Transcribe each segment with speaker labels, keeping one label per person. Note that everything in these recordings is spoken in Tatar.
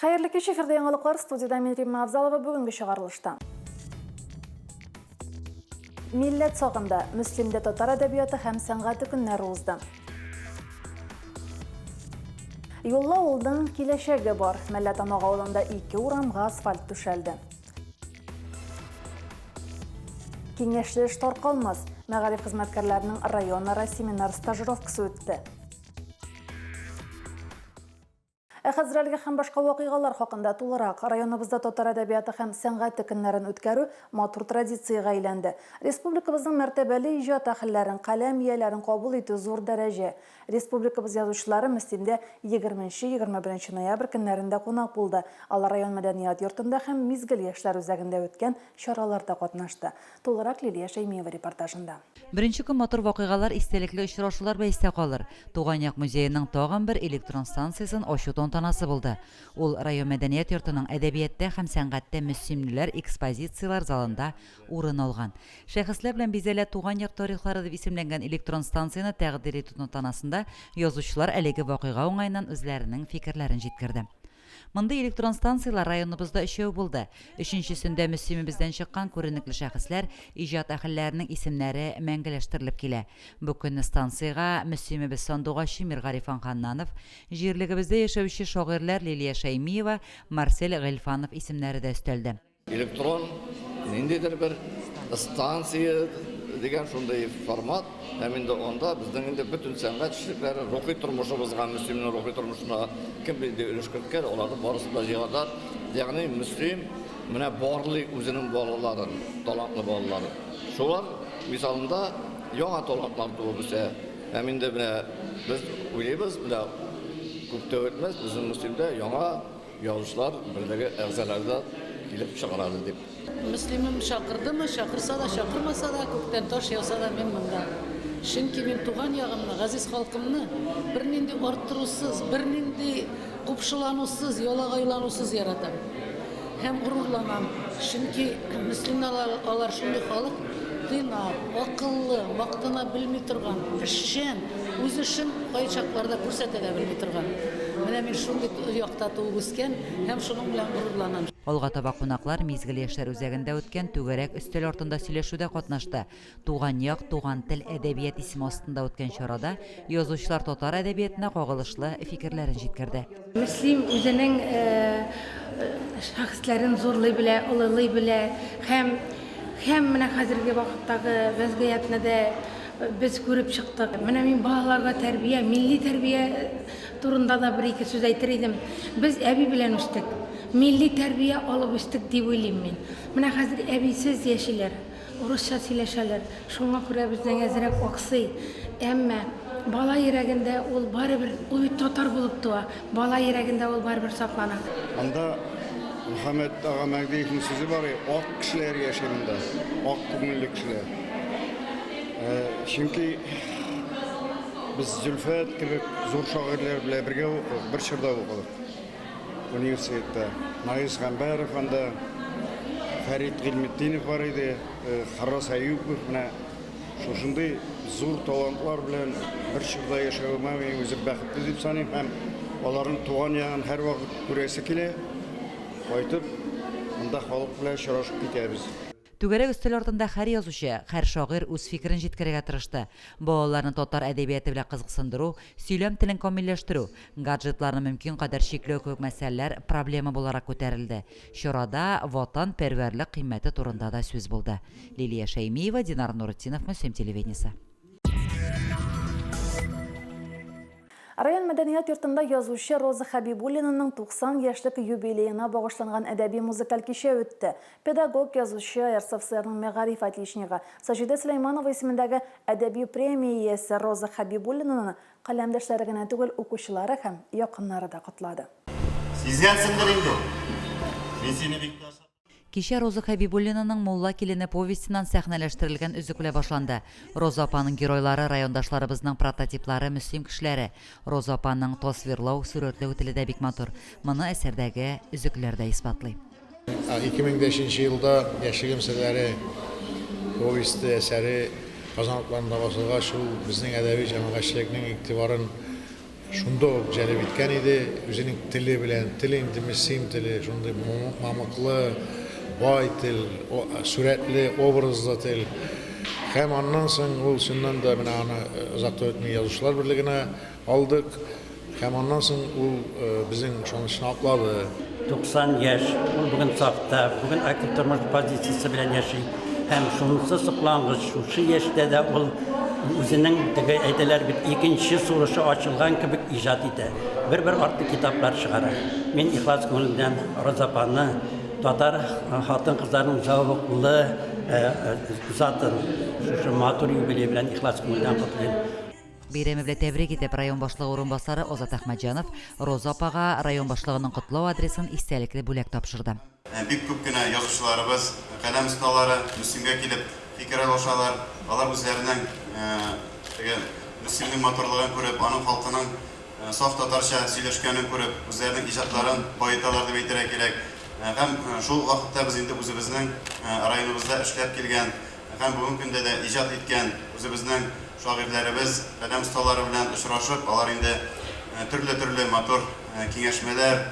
Speaker 1: Hayırlı kеш, efirde yanılıklar, studiyada мен Римма Абзалова бүгінгі шығарылышта. Millet sağında Müslimde Tatar Edebiyatı hem Sənğəti günləri uzdu. Yolla oldun kileşegi var. Mellətanağı olanda 2 uramğa asfalt düşəldi. Kengəşli iş tarqalmaz. Məğarif xizmətkarlarının rayonlara seminar stajirovkası ötdi. Әхәзрәлге һәм башка вакыйгалар хакында тулырак районыбызда татар әдәбияты һәм сәнгать көннәрен үткәрү матур традициягә әйләнде. Республикабызның мәртәбәле иҗат әһелләрен, каләм ияләрен кабул итү зур дәрәҗә. Республикабыз язучылары Мөслимдә 20-21 ноябрь көннәрендә кунак булды. Алар район мәдәният йортында һәм Мизгел яшьләр үзәгендә үткән чараларда катнашты. Тулырак Лилия Шәймиева репортажында.
Speaker 2: Беренче көн матур вакыйгалар, истәлекле очрашулар бәйстә калыр. Туган як музееның тагын бер электрон станциясын ачу тантанасы булды. Ул район мәдәният йортының әдәбиятта һәм сәнгатьтә мөслимләр экспозициялар залында урын алган. Шәхесләр белән бизәлә туган як тарихлары дип исемләнгән электрон станцияны тәкъдир итү тантанасында язучылар әлеге вакыйга уңайыннан үзләренең фикерләрен җиткерде. Монда электрон станциялар районыбызда 3 булды. Өченчесендә Мөслимебездән чыккан күренекле шәхесләр, иҗат әһелләренең исемнәре мәңгеләштерелеп килә. Бу көнне станциягә Мөслимебез сандугачы Миргарифан Ханнанов, җирлегебездә яшәүче шагыйрьләр Лилия Шәймиева, Марсель Гыйльфанов исемнәре дә өстәлде.
Speaker 3: Электрон ниндидер бер станция деген шундай формат, әминде онда безнең инде бөтен сәнгать эшлекләре рухи тормышыбызга, мөслимнең рухи тормышына кем инде өлеш керткән, аларны барысы да җыядар. Ягъни мөслим менә барлый үзенең балаларын, талантлы балаларын. Шулар мисалында яңа талантлар туып үсә. Әминде менә без уйлыйбыз, менә күптә үтмәс безнең мөслимдә яңа язучылар берлеге әгъзаларда килеп чыгарады дип.
Speaker 4: Müslümüm şakırdı mı, şakırsa da şakırmasa da kökten taş yağsa da men bunda. Çünkü men tuğan yağımını, gaziz halkımını bir nindi arttırusuz, bir nindi kupşılanusuz, yola gaylanusuz yaratam. Hem gururlanam. Çünkü Müslümanlar alar şunday halk dina, akıllı, vaktına bilmey turgan, işçen, öz işin kay çaklarda kürsete de bilmey turgan. Менә мен шундый якта туып үскән һәм шуның белән горурланам.
Speaker 2: Алга таба кунаклар Мизгел яшьләр үзәгендә үткән түгәрәк өстәл артында сөйләшүдә катнашты. Туган як, туган тел әдәбият исеме астында үткән чарада язучылар татар әдәбиятына кагылышлы фикерләрен җиткерде.
Speaker 5: Мөслим үзенең шәхесләрен зурлый белә, улылый белә һәм менә хәзерге вакыттагы вазгыятны да biz күреп чыктык. Менә мин балаларга тәрбия, милли тәрбия турында да бер-ике сүз әйтер идем. Без әби белән үстек. Милли тәрбия алып үстек дип уйлыйм мин. Менә хәзер әбисез яшиләр, урысча сөйләшәләр. Шуңа күрә безнең әзрәк аксый. Әмма бала йөрәгендә ул барыбер, ул бит татар булып туа. Бала йөрәгендә ул барыбер саклана.
Speaker 6: Анда Мөхәммәд ага Мәгдиевнең сүзе бар, ак кешеләр яши монда, ак күңелле кешеләр. Çünkü biz Zülfət gibi zor şairler bile birge okuduk, bir çırda okuduk. Üniversitede Naiz Gambarov anda Ferit Gilmetdinov var idi, Haras Ayubov bile şoşunday zor talantlar bilen bir çırda yaşayıma ben özü bəxtli deyip sanayım. Hem onların tuğan yağın her vakit görəsi kile, qaytıb, anda xalq bilen şaraşıp gitəriz.
Speaker 2: Түгәрәк өстәл артында һәр язучы, һәр шагыйрь үз фикерен җиткерергә тырышты. Балаларны татар әдәбияты белән кызыксындыру, сөйләм телен камилләштерү, гаджетларны мөмкин кадәр чикләү кебек мәсьәләләр проблема буларак күтәрелде. Чарада ватан пәрвәрлек кыйммәте турында да сүз булды. Лилия Шәймиева, Динар Нуретдинов, Мөслим телевидениесе.
Speaker 1: Район мәдәният йортында язучы Роза Хәбибуллинаның 90 яшьлек юбилеена багышланган әдәби музыкаль кичә үтте. Педагог язучы РСФСРның мәгариф отличнигы Саҗидә Сөләйманова исемендәге әдәби премия иясе Роза Хәбибуллинаны каләмдәшләре генә түгел, укучылары һәм якыннары да котлады.
Speaker 7: Сизгәнсеңдер инде. Мин сине бик
Speaker 2: Кичә Роза Хәбибуллинаның Мулла килене повестеннан сәхнәләштерелгән өзекле башланды. Роза апаның геройлары райондашларыбызның прототиплары мөслим кешеләре. Роза апаның тасвирлау, сурәтләү теле дә бик матур. Моны әсәрдәге өзекләрдә исбатлый.
Speaker 8: 2005 елда яшьлегем серләре повесте әсәре Казанлыкларында басылган, шул безнең әдәби җәмәгатьчелекнең игътибарын шунда ук җәлеп иткән иде, үзенең теле белән, теле инде мөслим теле, шундый мамыклы, бай тел, сурәтле, образлы тел. Һәм аннан соң ул шуннан да менә аны озак үтми язучылар берлегенә алдык. Һәм аннан соң ул безнең шунышны аклады.
Speaker 9: 90 яшь, ул бүген сафта, бүген актив тормыш позициясе белән яши. Һәм шунысы соклангыч, шушы яшьтә дә ул үзенең теге әйтәләр бит икенче сурышы ачылган кебек иҗат итә. Бер арты китаплар чыгара. Мин ихлас күңелдән Розапаны, татар хатын-кызларның зәвыклы затын, шушы матур юбилей белән ихлас күңелдән котлыйм.
Speaker 2: Бәйрәме белән тәбрик итеп район башлыгы орынбасары Озат Әхмәтҗанов Роза апага район башлыгының котлау адресын истәлекле бүләк тапшырды.
Speaker 7: Бик күп кенә язучыларыбыз, каләм осталары Мөслимгә килеп фикер алышалар. Алар үзләренең Мөслимнең матурлыгын күреп, аның халкының саф татарча сөйләшкәнен күреп, үзләренең иҗатларын баеталар дип әйтергә кирәк. Һәм шул вакытта без инде үзебезнең районыбызда эшләп килгән һәм бүген көндә дә иҗат иткән үзебезнең шагыйрьләребез, каләм осталары белән очрашып, алар инде төрле матур киңәшмәләр,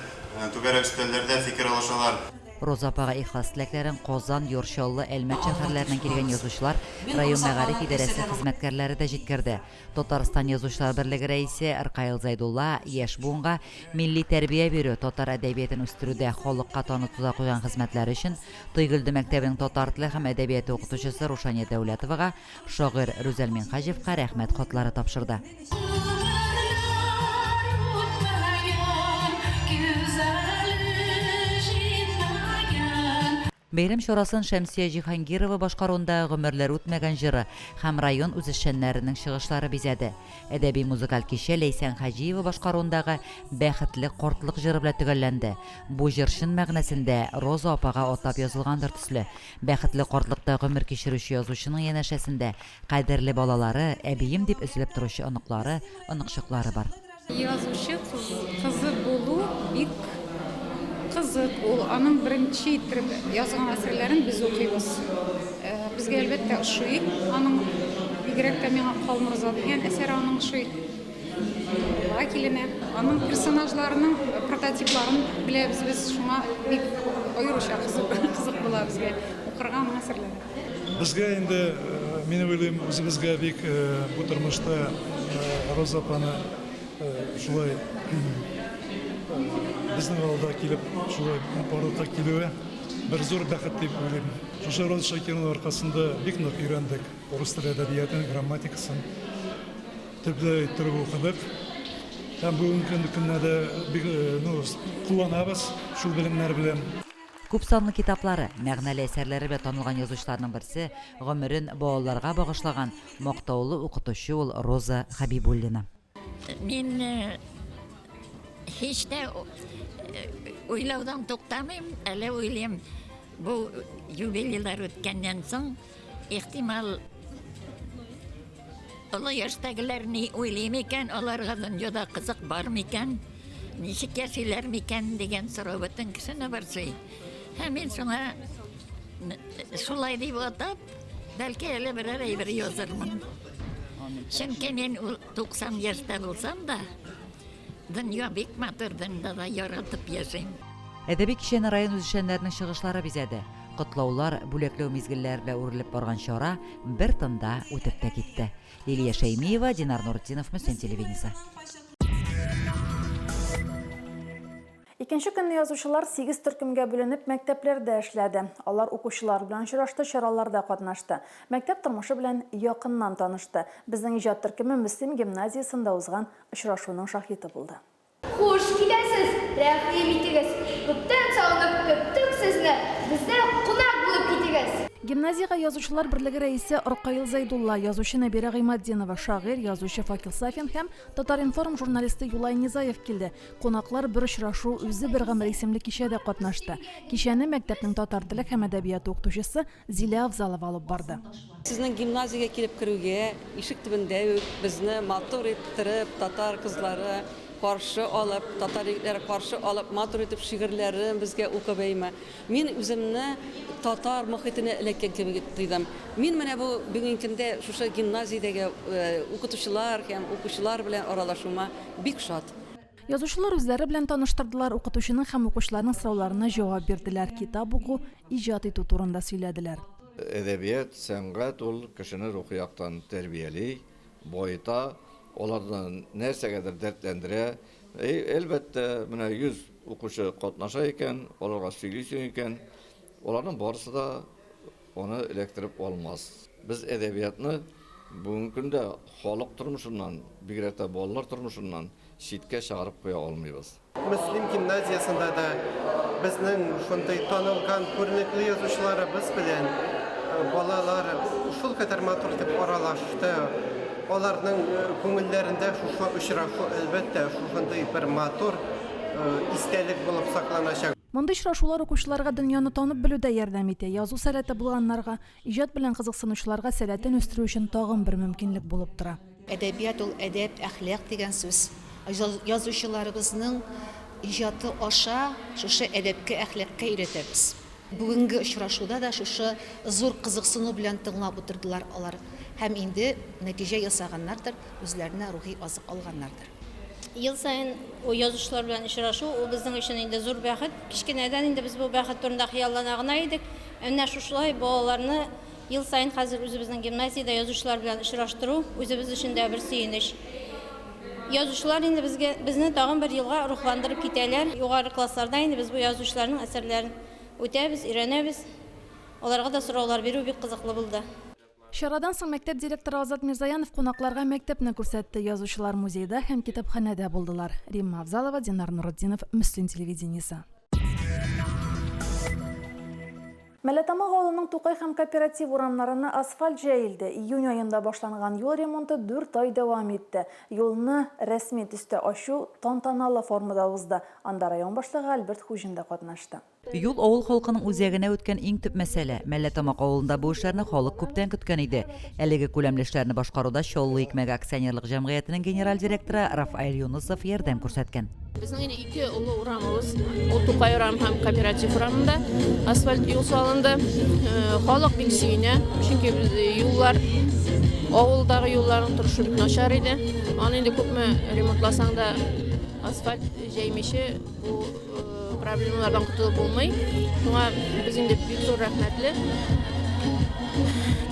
Speaker 7: түгәрәк өстәлләрдә фикер алышалар.
Speaker 2: Роза апага ихлас теләкләрен Казан, Йорчаллы, Әлмәт шәһәрләреннән килгән язучылар, район мәгариф идарәсе хезмәткәрләре дә җиткерде. Татарстан язучылар берлеге рәисе Аркаил Зайдулла яшь буынга милли тәрбия бирү, татар әдәбиятын үстерүдә халыкка танытуда куйган хезмәтләре өчен Тойгылды мәктәбенең татар теле һәм әдәбияты укытучысы Рушания Дәүләтовага, шагыйрь Рүзәл Минхаҗевка рәхмәт хатлары тапшырды. Бәйрәм чарасын Шәмсия Җиһангирова башкаруында гомерләр үтмәгән җыры һәм район үзешчәннәренең чыгышлары бизәде. Әдәби музыкаль кичә Ләйсән Хаҗиева башкаруындагы бәхетле картлык җыры белән төгәлләнде. Бу җыр чын мәгънәсендә Роза апага атап язылгандыр төсле. Бәхетле картлыкта гомер кичерүче язучының янәшәсендә кадерле балалары, әбием дип өзелеп торучы оныклары, оныкчыклары бар.
Speaker 10: Язучы кызы булу бик кызык. Ул аның беренче итеп язган әсәрләрен без укыйбыз. Безгә әлбәттә ошый. Аның бигрәк тә миңа Калмырза дигән әсәр аның ошый. Вакилена, аның персонажларының прототипларын беләбез без, шуңа бик аеруча кызык була безгә укырга аның әсәрләре.
Speaker 11: Безгә инде мин уйлыйм, үзебезгә бик бу тормышта Роза апаны шулай безнең алда килеп, шулай барлыкка килүе бер зур бәхет дип уйлыйм. Шушы Роза Шакированың аркасында бик нык өйрәндек. Урыс теле әдәбиятының грамматикасын төпле иттереп укыдык. Һәм бүгенге көндә дә бик кулланабыз шул белемнәр белән.
Speaker 2: Күп санлы китаплары, мәгънәле әсәрләре белән танылган язучыларның берсе гомерен балаларга багышлаган мактаулы укытучы ул Роза Хабибуллина.
Speaker 12: Мин hiç de uylaudan toxtamayım, әле уйлыйм, bu юбилейлар үткәннән соң, ихтимал олы яшьтәгеләр ни уйлый микән, аларга дөньяда кызык бар микән, ничек яшиләр микән дигән сорау бөтен кешене борчый. Һәм мин шуңа шулай дип атап, бәлки әле берәр әйбер язармын. Чөнки мин 90 яшьтә булсам да, дөнья бик матур, дөньяда да яратып яшим.
Speaker 2: Әдәби кичәне район үзешчәннәренең чыгышлары бизәде. Котлаулар, бүләкләү мизгелләр белән үрелеп барган чара бер тында үтеп тә китте. Лилия Шәймиева, Динар Нуртдинов, Мөслим телевидениесе.
Speaker 1: Икенче көнне язучылар 8 төркемгә бүленеп мәктәпләрдә эшләде. Алар укучылар белән очрашты, чараларда катнашты. Мәктәп тормышы белән якыннан танышты. Безнең иҗат төркеме Мөслим гимназиясендә узган очрашуның шаһиты булды.
Speaker 13: Хуш киләсез, рәхим итегез. Күптән сагынып көттек сезне. Бездә кунак булып китегез.
Speaker 1: Гимназияга язучылар берлеге рәисе Аркаил Зайдулла, язучы Нәбирә Гыймаддинова, шагыйрь, язучы Факил Сафин һәм Татар-информ журналисты Юлай Низаев килде. Кунаклар бер очрашу, үзе бер гомер исемле кичәдә катнашты. Кичәне мәктәпнең татар теле һәм әдәбияты укытучысы Зилә Авзалова алып барды.
Speaker 14: Сезнең гимназиягә килеп керүгә, ишек төбендә безне матур иттереп, татар кызлары, каршы алып, татар егетләре каршы алып, матур итеп шигырьләрен безгә укып әйме. Мин үземне татар мөхитенә эләккән кебек тойдым. Мин менә бу бүгенге көндә шушы гимназиядәге укытучылар һәм укучылар белән аралашуыма бик шат.
Speaker 1: Язучылар үзләре белән таныштырдылар, укытучының һәм укучыларның сорауларына җавап бирделәр, китап уку, иҗат итү турында сөйләделәр.
Speaker 3: Әдәбият, сәнгать ул кешене рухи яктан тәрбияли, байыта, олардан нәрсәгәдер дәртләндерә. Әлбәттә, менә 100 укучы катнаша икән, аларга сөйлисең икән, оларның барысы да аны эләктереп алмас. Без әдәбиятны бүгенге көндә халык тормышыннан, бигрәк тә балалар тормышыннан читкә чыгарып куя алмыйбыз.
Speaker 15: Мөслим гимназиясында да безнең шундай танылган күренекле язучыларыбыз белән балалар шул кадәр матур итеп аралашты. Аларның күңелләрендә шушы очрашу әлбәттә шушындый бер матур истәлек булып сакланачак.
Speaker 1: Мондый очрашулар укучыларга дөньяны танып белүдә ярдәм итә. Язу сәләте булганнарга, иҗат белән кызыксынучыларга сәләтен үстерү өчен тагын бер мөмкинлек булып тора.
Speaker 16: Әдәбият ул әдәп, әхлак дигән сүз. Язучыларыбызның иҗаты аша шушы әдәпкә, әхлакка өйрәтәбез. Бүгенге очрашуда да шушы зур кызыксыну белән тыңлап утырдылар алар. Һәм инде нәтиҗә ясаганнардыр, үзләренә рухи азык алганнардыр.
Speaker 17: Ел сайын язучылар белән очрашу, ул безнең өчен инде зур бәхет. Кичкенәдән инде без бу бәхет турында хыяллана гына идек. Әнә шушылай балаларны ел сайын хәзер үзебезнең гимназиядә язучылар белән очраштыру үзебез өчен дә бер сөенеч. Язучылар инде безне тагын бер елга рухландырып китәләр. Югары классларда инде без бу язучыларның әсәрләрен үтәбез, өйрәнәбез. Аларга да сораулар бирү бик кызыклы булды.
Speaker 1: Чарадан соң мәктәп директоры Азат Мирзаянов кунакларга мәктәпне күрсәтте. Язучылар музейда һәм китапханәдә булдылар. Римма Авзалова, Динар Нуруддинов, Мөслим телевидениесе. Мәләтамак авылының Тукай һәм кооператив урамнарына асфальт җәелде. Июнь айында башланган юл ремонты 4 ай дәвам итте. Юлны рәсми төстә ачу тантаналы формада узды. Анда район башлыгы Альберт Хужин да катнашты.
Speaker 2: Юл авыл халкының үзәгенә үткән иң төп мәсьәлә. Мәләтамак авылында бу эшләрне халык күптән көткән иде. Әлеге күләмле эшләрне башкаруда Чаллы икмәге акционерлык җәмгыятенең генераль директоры Рафаэль Юнусов ярдәм күрсәткән.
Speaker 18: Безнең инде 2 улы урамыбыз, ул Тукай урамы һәм кооператив урамында асфальт юл салынды. Халык бик сөенә, чөнки юллар авылдагы юлларның торышы бик начар иде. Аны инде күпме ремонтласаң да асфальт җәймичә бу проблемалардан кутылып булмый. Шуңа без инде бик зур рәхмәтле.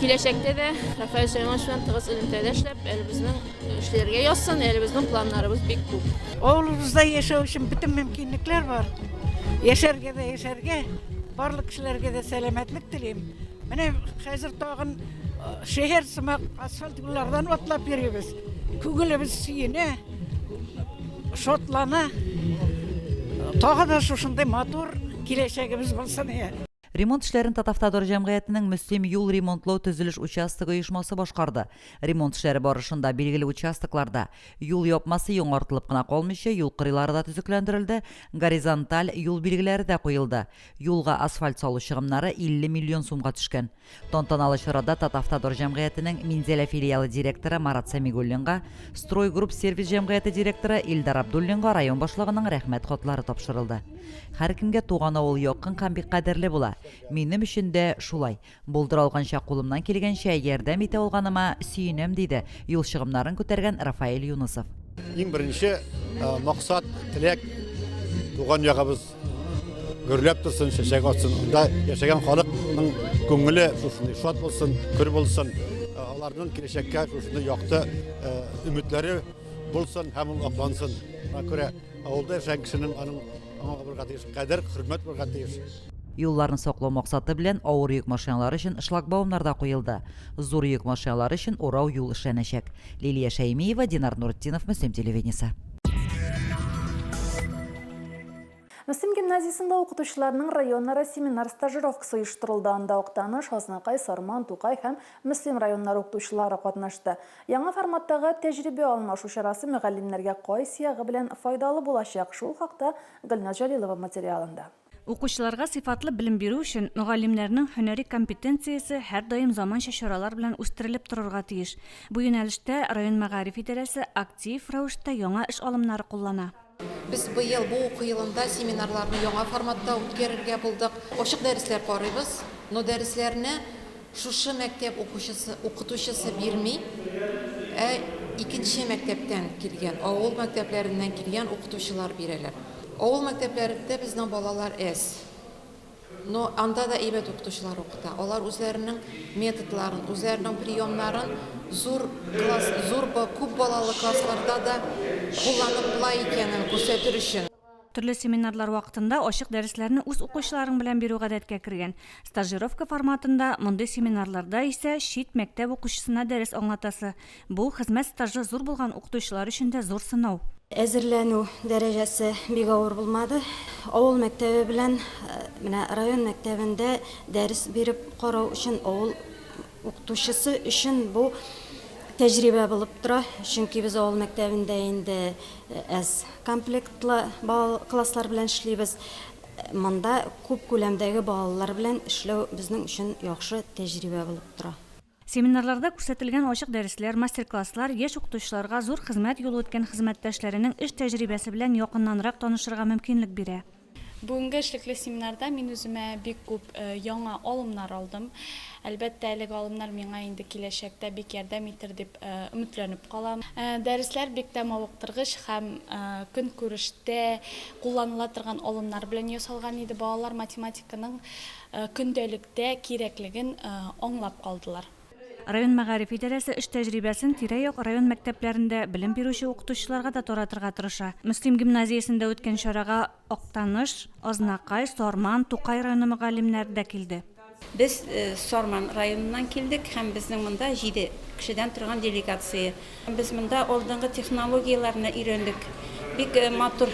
Speaker 18: Киләчәктә дә Рафаэль Сәйманович белән тыгыз элемтәдә эшләп, әле безнең эшләргә язсын, әле безнең планнарыбыз бик күп.
Speaker 19: Авылыбызда яшәү өчен бөтен мөмкинлекләр бар. Яшәргә дә яшәргә, барлык кешеләргә дә сәламәтлек телим. Менә хәзер тагын шәһәр сымак асфальт юллардан атлап йөрибез. Күңелебез сөенә, шатлана. Тагы да шушындай матур киләчәгебез булсын.
Speaker 2: Ремонт эшләрен Татавтодор җәмгыятенең Мөслим юл ремонтлау төзелеш участогы оешмасы башкарды. Ремонт эшләре барышында билгеле участокларда юл япмасы яңартылып кына калмыйча, юл кырыйлары да төзекләндерелде, горизонталь юл билгеләре дә куелды. Юлга асфальт салу чыгымнары 50 миллион сумга төшкән. Тантаналы чарада Татавтодор җәмгыятенең Минзәлә филиалы директоры Марат Сәмигуллинга, Строй групп сервис җәмгыяте директоры Илдар Абдуллинга район башлыгының рәхмәт хатлары тапшырылды. Һәркемгә туган авыл якын һәм бик кадерле була. Минем өчен дә шулай. Булдыралганча кулымнан килгәнчә ярдәм итә алганыма сөенәм, диде юл чыгымнарын күтәргән Рафаэль Юнусов.
Speaker 20: Иң беренче максат, теләк туган ягыбыз гөрләп торсын, чәчәк атсын. Анда яшәгән халыкның күңеле шат булсын, көр булсын. Аларның киләчәккә шундый якты өметләре булсын һәм ул аклансын. Шуңа күрә авылда яшәгән кешенең аңа бер кадер, хөрмәт бер тиеш.
Speaker 2: Юлларны саклау максаты белән авыр йөк машиналары өчен шлагбаумнар да куелды. Зур йөк машиналары өчен урау юл эшләнәчәк. Лилия Шәймиева, Динар Нуруддинов, Мөслим телевидениесе.
Speaker 1: Мөслим гимназиясында укытучыларның районнары семинар стажировкасы оештырылды. Анда Октаныш, Азнакай, Сарман, Тукай һәм Мөслим районнары укытучылары катнашты. Яңа форматтагы тәҗрибә алмашу чарасы мөгаллимнәргә кайсы ягы белән файдалы булачак? Шул хакта Гөлназ Җәлилова материалында.
Speaker 21: Укучыларга сыйфатлы билим берүү өчен мугалlimнәрнең һөнәри компетенциясе һәр даим заманча чаралар белән үстерелеп торырга тиеш. Бу юнәлештә район мәгариф идарәсе актив рәвештә яңа эш алымнары куллана.
Speaker 22: Biz bu yıl bu oku yılında seminarlarını yaңа formatта үткәрергә булдык. Ачык дәресләр карыйбыз. Но дәресләрне шушы мәктәп укытучысы бирми, икенче мәктәптән килгән, авыл мәктәпләреннән килгән укытучылар бирәләр. Авыл мәктәпләрендә безнең балалар әз. Но анда да әйбәт укытучылар укыта. Алар үзләренең методларын, үзләренең приемнарын зур күп балалы классларда да кулланып була икәнен күрсәтер өчен.
Speaker 21: Төрле семинарлар вакытында ачык дәресләрне үз укучыларың белән бирү гадәткә кергән. Стажировка форматында мондый семинарларда исә чит мәктәп укучысына дәрес аңлатасы. Бу хезмәт стажы зур булган укытучылар өчен дә зур сынау.
Speaker 23: Әзерләнү дәрәҗәсе бик авыр булмады. Авыл мәктәбе белән менә район мәктәбендә дәрес биреп карау өчен авыл укытучысы өчен бу тәҗрибә булып тора. Чөнки без авыл мәктәбендә инде әз комплектлы класслар белән эшлибез. Монда күп күләмдәге балалар белән эшләү безнең өчен яхшы тәҗрибә булып тора.
Speaker 21: Семинарларда күрсәтелгән ачык дәресләр, мастер-класслар яшь укытучыларга зур хезмәт юлы үткән хезмәттәшләренең эш тәҗрибәсе белән якыннанрак танышырга мөмкинлек бирә.
Speaker 24: Бүгенге эшлекле семинарда мин үземә бик күп яңа алымнар алдым. Әлбәттә, әлеге алымнар миңа инде киләчәктә бик ярдәм итер дип өметләнеп калам. Дәресләр бик тә мавыктыргыч һәм көнкүрештә кулланыла торган алымнар белән ясалган иде. Балалар математиканың көндәлектә кирәклеген аңлап калдылар.
Speaker 21: Район мәгариф идарәсе эш тәҗрибәсен тирә-як район мәктәпләрендә билим бирүче укытучыларга да таратырга тырыша. Мөслим гимназиясендә үткән чарага Актаныш, Азнакай, Сорман, Тукай районы мөгаллимнәре дә килде.
Speaker 25: Без Сорман районыннан килдек һәм безнең монда 7 кешедән торган делегация. Без монда алдынгы технологияларны өйрәндек. Бик матур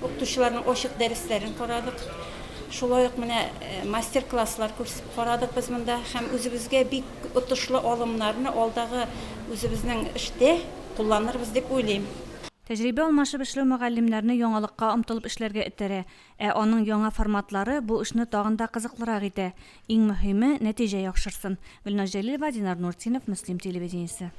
Speaker 25: укытучыларның ачык дәресләрен карадык. Шулай ук менә мастер-класслар карадык без монда һәм үзебезгә бик отышлы алымнарны алдагы үзебезнең эштә кулланырбыз дип уйлыйм.
Speaker 21: Тәҗрибә алмашып эшләү мөгаллимнәрне яңалыкка омтылып эшләргә итерә, аның яңа форматлары бу эшне тагын да кызыклырак итә. Иң мөһиме нәтиҗә яхшырсын. Гөлназ Җәлилова, Динар Нуртинов, Мөслим телевидениесе.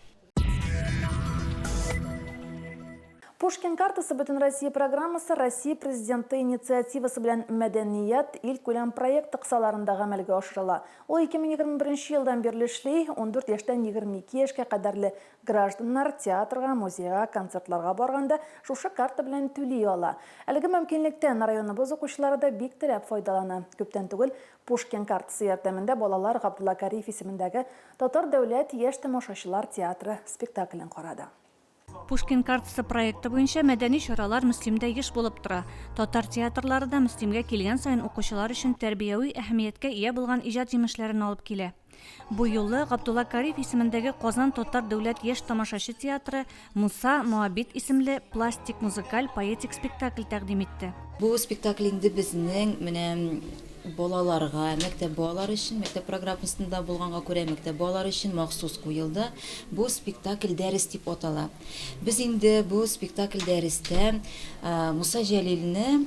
Speaker 1: Пушкин картасы Бөтен Россия программасы Россия президенты инициативасы белән мәдәният ил күләм проекты кысаларында гамәлгә ашырыла. Ул 2021 елдан бирле эшли, 14 яшьтән 22 яшькә кадәрле гражданнар театрга, музейга, концертларга барганда шушы карта белән түли ала. Әлеге мөмкинлектән районыбыз укучылары да бик теләп файдалана. Күптән түгел Пушкин картасы ярдәмендә балалар Габдулла Кариев исемендәге Татар дәүләт яшь тамашачылар театры спектаклен карады.
Speaker 21: Пушкин картасы проекты буенча мәдәни чаралар Мөслимдә еш булып тора. Татар театрлары да Мөслимгә килгән саен укучылар өчен тәрбияви әһәмияткә ия булган иҗат җимешләрен алып килә. Бу юлы Габдулла Кариев исемендәге Казан Татар дәүләт яшь тамашачы театры Муса Моабит исемле пластик музыкаль поэтик спектакль тәкъдим итте.
Speaker 26: Бу спектакль инде безнең менә балаларга, мәктәп балалары өчен, мәктәп программасында булганга күрә мәктәп балалары өчен махсус куелды. Бу спектакль дәрес дип атала. Без инде бу спектакль дәрестә Муса Җәлилне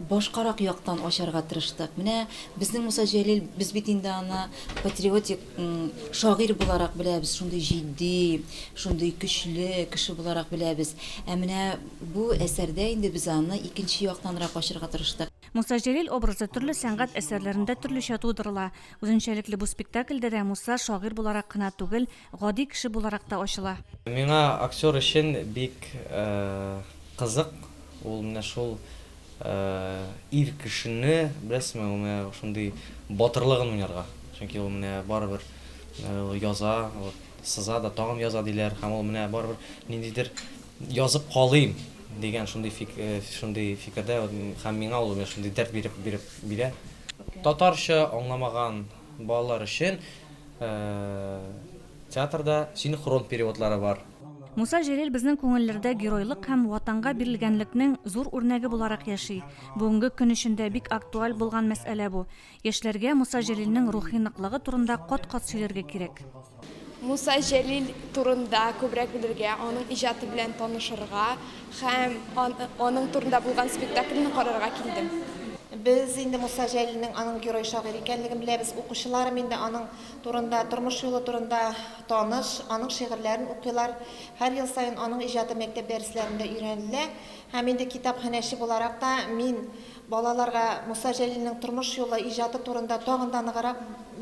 Speaker 26: башкарак яктан ачарга тырыштык. Менә безнең Муса Җәлил, без бит инде аны патриотик шагыйрь буларак беләбез, шундый җитди, шундый көчле кеше буларак беләбез. Менә бу әсәрдә инде без аны икенче яктанрак ачарга тырыштык.
Speaker 21: Муса Җәлил образы төрле сәнгать әсәрләрендә төрлечә тудырыла. Үзенчәлекле бу спектакльдә дә Муса шагыйрь буларак кына түгел, гади кеше буларак та ачыла.
Speaker 27: Миңа актер өчен бик кызык. Ул менә шул ир кешене, беләсезме, ул шундый батырлыгын уйнарга. Чөнки ул менә барыбер яза, сыза да тагын яза диләр, һәм ул менә барыбер ниндидер язып калыйм дигән шундый фикердә, һәм миңа ул шундый дәрт бирә. Татарча аңламаган балалар өчен театрда синхрон переводлары бар.
Speaker 21: Муса Җәлил безнең күңелләрдә геройлык һәм ватанга бирелгәнлекнең зур үрнәге буларак яши. Бүгенге көн өчендә бик актуаль булган мәсьәлә бу. Яшьләргә Муса Җәлилнең рухи ныклыгы турында кат-кат сөйләргә кирәк.
Speaker 28: Муса Җәлил турында күбрәк белергә, аның иҗаты белән танышырга һәм аның турында булган спектакльне карарга килдем.
Speaker 4: Biz indi Musa Jalil'nin aның герой шагыйрь икәнлеген беләбез. Укучыларым инде аның турында, тормыш юлы турында таныш, аның шигырьләрен укыйлар. Һәр ел сайын аның иҗаты мәктәп дәресләрендә өйрәнелә. Һәм инде китапханәче буларак та мин балаларга Musa Jalil'нең тормыш юлы иҗаты турында тагын да ныграк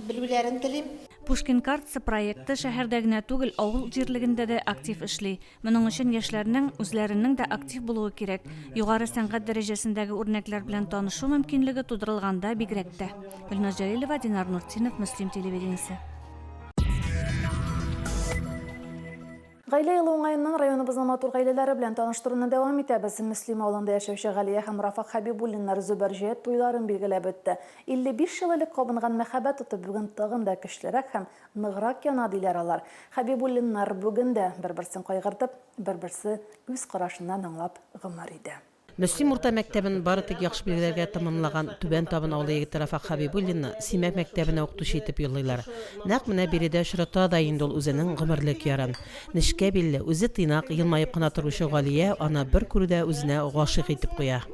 Speaker 4: белүләрен телим.
Speaker 21: Пушкин картасы проекты шәһәрдә генә түгел, авыл җирлегендә дә актив эшли. Моның өчен яшьләрнең үзләренең дә актив булуы кирәк. Югары сәнгать дәрәҗәсендәге үрнәкләр белән танышу мөмкинлеге тудырылганда бигрәк тә. Гөлназ Җәлилова, Динар Нуртдинов, Мөслим телевидениесе.
Speaker 1: Гаилә елы уңаеннан районыбызның матур гаиләләре белән таныштыруны дәвам итәбез. Мөслим авылында яшәүче Галия һәм Рафак Хәбибуллиннар Зөбәрҗәт туйларын билгеләп үтте. 55 ел элек кабынган мәхәббәт тотып бүген тагын да көчлерәк һәм ныграк яна диләр алар. Хәбибуллиннар бүген дә бер-берсен кайгыртып, бер-берсе үз карашыннан аңлап гомер иде.
Speaker 5: Мөслим урта мәктәбен бары тик яхшы билгеләргә тәмамлаган Түбән Табын авылы егете Рафак Хәбибуллинны Симәк мәктәбенә укытучы итеп юллыйлар. Нәкъ менә биредә очрата да инде ул үзенең гомерлек ярын. Нечкә билле, үзе тыйнак, елмаеп кына торучы Галия аны бер күрүдә үзенә гашыйк итеп куя.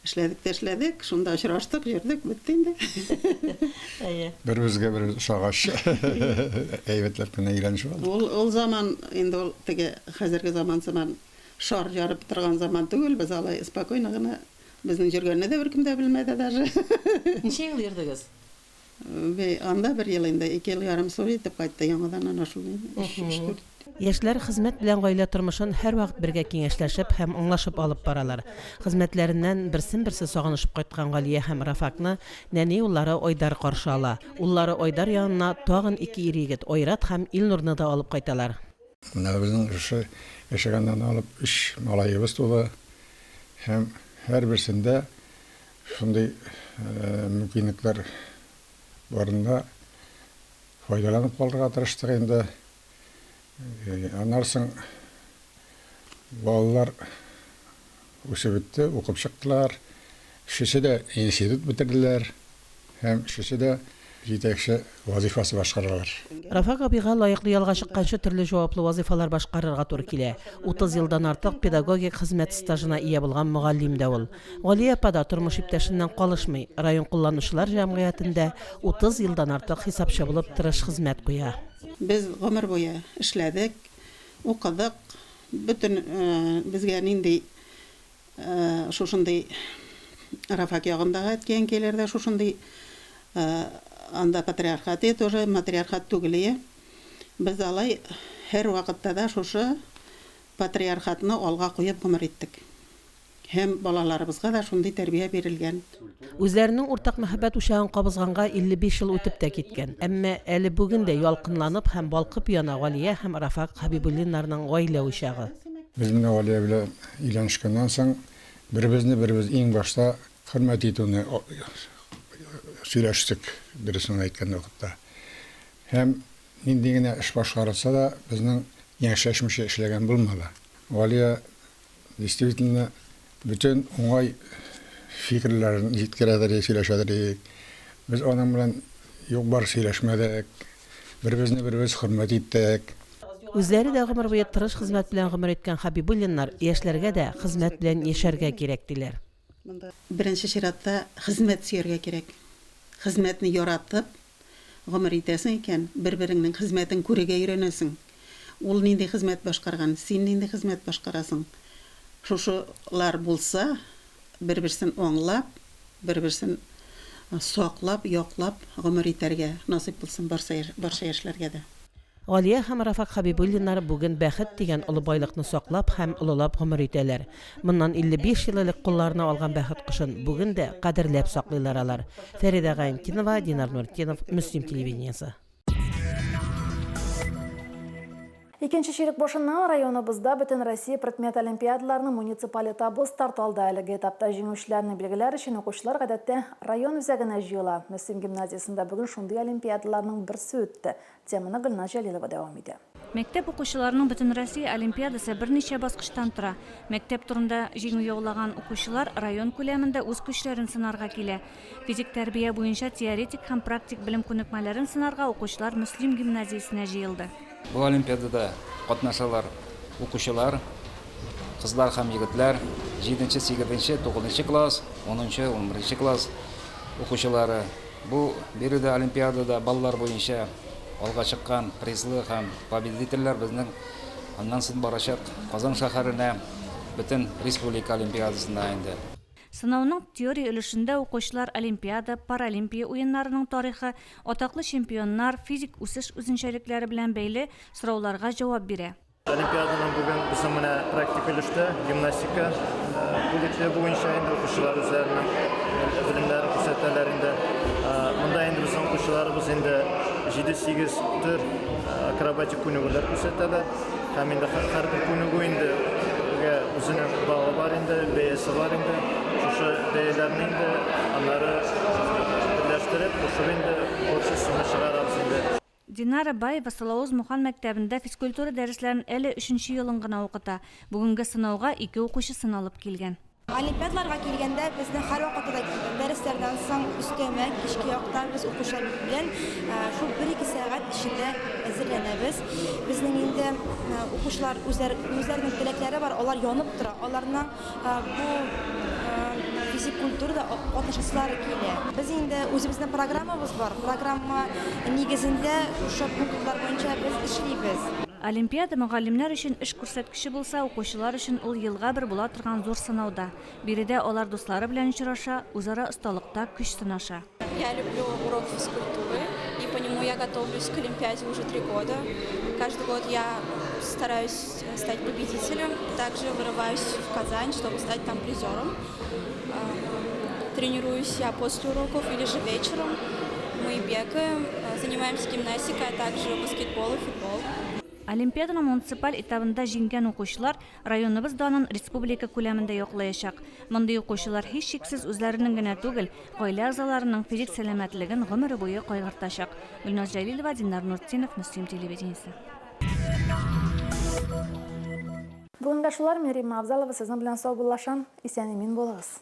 Speaker 6: Эшләдек, шунда очраштык, йөрдек, бетте инде.
Speaker 20: Бер-безгә бер шагаш. Әйбәтләп кенә өйрәнеш булды.
Speaker 6: Ул заман инде ул теге хәзерге заман шар ярып торган заман түгел, без алай спокойно гына безнең җөргәнне дә беркем дә белмәде даже.
Speaker 5: Ничә ел йөрдегез?
Speaker 6: Анда бер ел инде, 2 ел ярым сор итеп кайтты яңадан ана шул.
Speaker 5: Яшьләр хезмәт белән гаилә тормышын һәр вакыт бергә киңәшләшеп һәм аңлашып алып баралар. Хезмәтләреннән берсен-берсе сагынышып кайткан Галия һәм Рафакны нәни уллары Айдар каршы ала. Уллары Айдар янына тагын 2 ир егет Айрат һәм Илнурны да алып кайталар.
Speaker 20: Менә безнең яшәгәннән алып 3 малаебыз туды. Һәм һәр берсендә шундый мөмкинлекләр барында файдаланып калырга тырыштык инде. Аннан балалар үсеп бетте, укып чыктылар. Шусы да институт бетерделәр. Һәм шусы да җитәкче вазифасы башкаралар.
Speaker 5: Рафак абыйга лаеклы ялга чыкканчы төрле җаваплы вазифалар башкарырга туры килә. 30 елдан артык педагогик хезмәт стажына ия булган мөгаллим дә ул. Галия апа да тормыш иптәшеннән калышмый. Район кулланучылар җәмгыятендә 30 елдан артык хисапчы булып тырыш хезмәт куя.
Speaker 6: Без гомер буе эшләдек, укыдык. Бүтән безгә нинди шушындый Рафак ягындагы әткәнкәйләрдә шушындый анда патриархат тоже матриархат түгел. Без алай һәр вакытта да шушы патриархатны алга куеп гомер иттек. Һәм балаларыбызга да шундый тәрбия бирелгән.
Speaker 5: Үзләренең уртак мәхәббәт учагын кабызганга 55 ел үтеп тә киткән. Әмма әле бүген дә ялкынланып һәм балкып яна Галия һәм Рафак Хәбибуллиннарның гаилә учагы.
Speaker 20: Без менә Галия белән өйләнешкәннән соң беребез иң башта хөрмәт итүне сөйләштек, дөресен әйткәндә вакытта. Һәм нинди генә эш башкарылса да безнең яшәшмичә эшләгән булмады. Галия действительно bütün уңай фикерләрен җиткерәдер, сөйләшәдер. Без аның белән юк бар сөйләшмәдек. Беребез хөрмәт иттек.
Speaker 5: Үзләре дә гомер буе тырыш хезмәт белән гомер иткән Хәбибуллиннар яшьләргә дә хезмәт белән яшәргә кирәк диләр.
Speaker 6: Беренче чиратта хезмәт сөяргә кирәк. Хезмәтне яратып гомер итәсең икән, бер-береңнең хезмәтен күрергә өйрәнәсең. Ул нинди хезмәт башкарган, син нинди хезмәт башкарасың. Шушылар булса, бер-берсен аңлап, бер-берсен саклап, яклап гомер итәргә насыйп булсын барча яшьләргә дә.
Speaker 5: Галия һәм Рафак Хәбибуллиннар бүген бәхет дигән олы байлыкны саклап һәм олылап гомер итәләр. Моннан 55 ел элек кулларына алган бәхет кышын бүген дә кадерләп саклыйлар алар. Фәридә Гаинкинова, Динар Нуртдинов, Мөслим телевидениесе.
Speaker 1: Икенче чирек башыннан районыбызда бөтен Россия предмет олимпиадаларының муниципаль этабы старт алды. Әлеге этапта җиңүчеләрне билгеләр өчен укучылар гадәттә район үзәгенә җыела. Мөслим гимназиясендә бүген шундый олимпиадаларның берсе үтте. Теманы Гөлназ Җәлилова дәвам итә.
Speaker 21: Мәктәп укучыларының бөтен Россия олимпиадасы берничә баскычтан тора. Мәктәп турында җиңү яулаган укучылар район күләмендә үз көчләрен сынарга килә. Физик тәрбия буенча теоретик һәм практик белем күнекмәләрен сынарга укучылар Мөслим гимназиясенә җыелды.
Speaker 7: Бу олимпиадада катнашалар укучылар, кызлар һәм егетләр 7-8, 9 класс, 10-11 класс укучылары. Бу биредә олимпиадада баллар буенча алга чыккан призлы һәм победительләр безнең аннан соң барачак Казан шәһәренә бөтен республика олимпиадасына инде.
Speaker 21: Сынауның теория өлешендә укучылар Олимпиада, Паралимпия уеннарының тарихы, атаклы чемпионнар, физик үсеш үзенчәлекләре белән бәйле сорауларга җавап бирә.
Speaker 3: Олимпиаданың бүген безнең менә практик өлештә гимнастика бүлекләре буенча инде укучылар үзләренең белемнәрен күрсәтәләр инде. Монда инде безнең укучыларыбыз инде 7-8 төр акробатик күнегүләр күрсәтәләр. Һәм инде һәрбер күнегү инде үзенең бағы бар инде, бәясе бар инде. Шушы бәяләрне инде аннары берләштереп, шушы инде общий сумма чыгарабыз инде.
Speaker 21: Динара Баева Салауыз Мухан мәктәбендә физкультура дәресләрен әле 3-нче елын гына укыта. Бүгенге сынауга 2 укучы сыналып килгән.
Speaker 23: Олимпиадаларга килгәндә безне һәрвакытта дәресләрдән соң өстәмә кичке якта без укучылар белән шул 1-2 сәгать эчендә әзерләнәбез. Безнең инде укучылар үзләренең теләкләре бар, алар янып тора. Аларның бу физик культурада катнашучылары килә. Без инде үзебезнең программабыз бар. Программа нигезендә ошо пунктлар буенча без эшлибез.
Speaker 21: Олимпиада мөгаллимнәр өчен эш күрсәткече булса, укучылар өчен ул елга бер була торган зур сынауда. Биредә алар дуслары белән очраша, үзара осталыкта көч сынаша.
Speaker 28: Я люблю урок физкультуры, и по нему я готовлюсь к Олимпиаде уже 3 года. Каждый год я стараюсь стать победителем, также вырываюсь в Казань, чтобы стать там призером. Тренируюсь я после уроков или же вечером. Мы бегаем, занимаемся гимнастикой, а также баскетбол и футбол.
Speaker 21: Олимпиаданың муниципаль этабында җиңгән укучылар районыбыз данын республика күләмендә яклаячак. Мондый укучылар һич шиксез үзләренең генә түгел, гаилә әгъзаларының физик сәламәтлеген гомере буе кайгыртачак. Гөлназ Җәлилова, Динар Нуртдинов, Мөслим телевидениесе.
Speaker 1: Бүгенге шулар, Мирим Абзалова сезнең белән сау булашам. Исән-имин булыгыз.